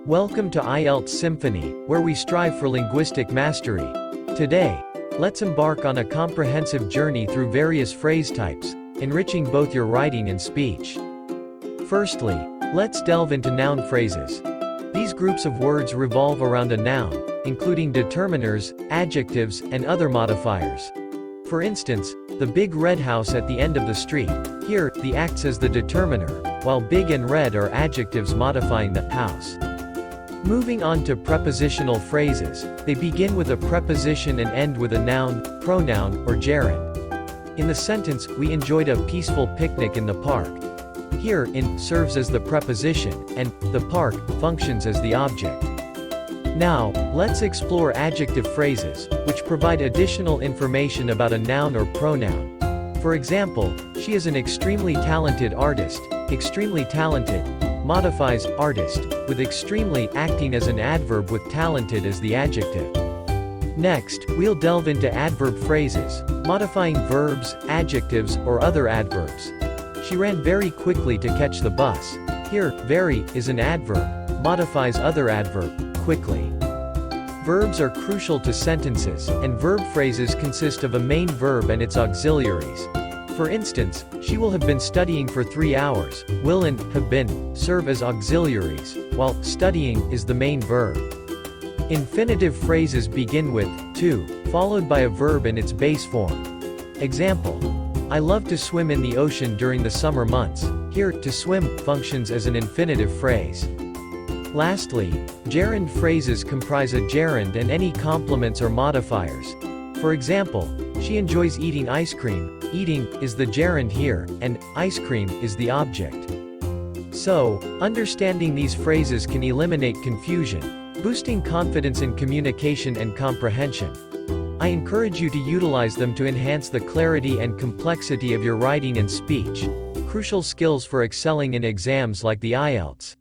Welcome to IELTS Symphony, where we strive for linguistic mastery. Today, let's embark on a comprehensive journey through various phrase types, enriching both your writing and speech. Firstly, let's delve into noun phrases. These groups of words revolve around a noun, including determiners, adjectives, and other modifiers. For instance, the big red house at the end of the street. Here, the acts as the determiner, while big and red are adjectives modifying the house. Moving on to prepositional phrases, they begin with a preposition and end with a noun, pronoun, or gerund. In the sentence, we enjoyed a peaceful picnic in the park. Here, in serves as the preposition, and the park functions as the object. Now, let's explore adjective phrases, which provide additional information about a noun or pronoun. For example, she is an extremely talented artist. Extremely talented modifies artist, with extremely acting as an adverb with talented as the adjective. Next, we'll delve into adverb phrases, modifying verbs, adjectives, or other adverbs. She ran very quickly to catch the bus. Here, very is an adverb, modifies other adverb, quickly. Verbs are crucial to sentences, and verb phrases consist of a main verb and its auxiliaries. For instance, she will have been studying for 3 hours, will and have been serve as auxiliaries, while studying is the main verb. Infinitive phrases begin with to, followed by a verb in its base form. Example: I love to swim in the ocean during the summer months. Here, to swim functions as an infinitive phrase. Lastly, gerund phrases comprise a gerund and any complements or modifiers. For example, she enjoys eating ice cream. Eating is the gerund here, and ice cream is the object. So, understanding these phrases can eliminate confusion, boosting confidence in communication and comprehension. I encourage you to utilize them to enhance the clarity and complexity of your writing and speech, crucial skills for excelling in exams like the IELTS.